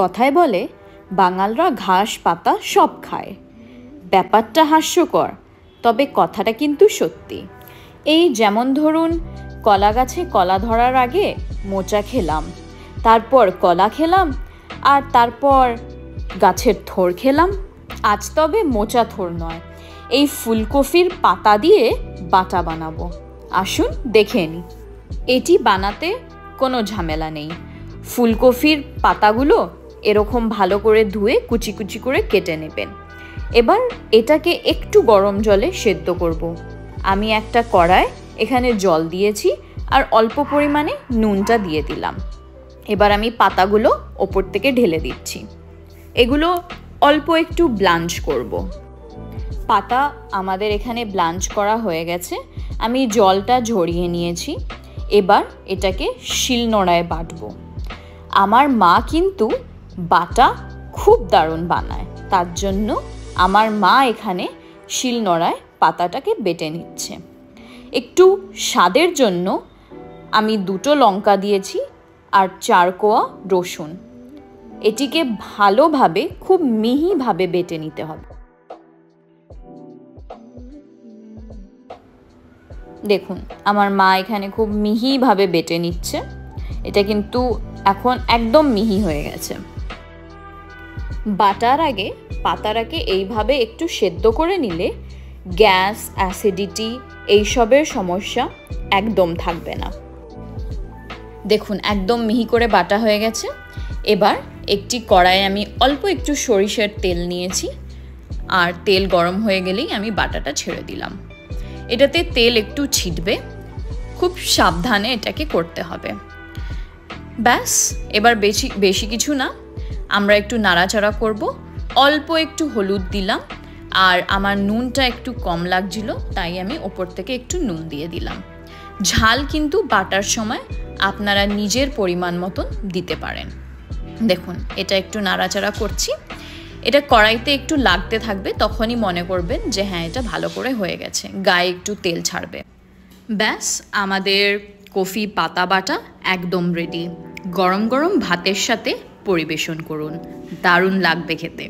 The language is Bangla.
কথায় বলে বাঙালরা ঘাস পাতা সব খায়। ব্যাপারটা হাস্যকর, তবে কথাটা কিন্তু সত্যি। এই যেমন ধরুন, কলা গাছে কলা ধরার আগে মোচা খেলাম, তারপর কলা খেলাম, আর তারপর গাছের থোর খেলাম। আজ তবে মোচা থোর নয়, এই ফুলকপির পাতা দিয়ে বাটা বানাবো। আসুন দেখে নিই। এটি বানাতে কোনো ঝামেলা নেই। ফুলকপির পাতাগুলো এরকম ভালো করে ধুয়ে কুচি কুচি করে কেটে নেবেন। এবার এটাকে একটু গরম জলে সেদ্ধ করব। আমি একটা কড়ায় এখানে জল দিয়েছি আর অল্প পরিমাণে নুনটা দিয়ে দিলাম। এবার আমি পাতাগুলো ওপর থেকে ঢেলে দিচ্ছি। এগুলো অল্প একটু ব্লাঞ্চ করব। পাতা আমাদের এখানে ব্লাঞ্চ করা হয়ে গেছে। আমি জলটা ঝরিয়ে নিয়েছি। এবার এটাকে শিলনোড়ায় বাটবো। আমার মা কিন্তু বাটা খুব দারুণ বানায়, তার জন্য আমার মা এখানে শিলনোড়ায় পাতাটাকে বেটে নিচ্ছে। একটু স্বাদের জন্য আমি 2টো লঙ্কা দিয়েছি আর 4 কোয়া রসুন। এটিকে ভালোভাবে খুব মিহিভাবে বেটে নিতে হবে। দেখুন, আমার মা এখানে খুব মিহিভাবে বেটে নিচ্ছে। এটা কিন্তু এখন একদম মিহি হয়ে গেছে। বাটার আগে পাতাটাকে এইভাবে একটু সেদ্ধ করে নিলে গ্যাস, অ্যাসিডিটি এইসবের সমস্যা একদম থাকবে না। দেখুন, একদম মিহি করে বাটা হয়ে গেছে। এবার একটি কড়াইয়ে আমি অল্প একটু সরিষার তেল নিয়েছি, আর তেল গরম হয়ে গেলেই আমি বাটাটা ছেড়ে দিলাম। এটাতে তেল একটু ছিটবে, খুব সাবধানে এটাকে করতে হবে। ব্যাস, এবার বেশি কিছু না, আমরা একটু নাড়াচাড়া করব। অল্প একটু হলুদ দিলাম, আর আমার নুনটা একটু কম লাগছিল, তাই আমি ওপর থেকে একটু নুন দিয়ে দিলাম। ঝাল কিন্তু বাটার সময় আপনারা নিজের পরিমাণ মতন দিতে পারেন। দেখুন, এটা একটু নাড়াচাড়া করছি। এটা কড়াইতে একটু লাগতে থাকবে, তখনই মনে করবেন যে হ্যাঁ, এটা ভালো করে হয়ে গেছে, গায়ে একটু তেল ছাড়বে। ব্যাস, আমাদের কফি পাতা বাটা একদম রেডি। গরম গরম ভাতের সাথে পরিবেশন করুন, দারুণ লাগবে খেতে।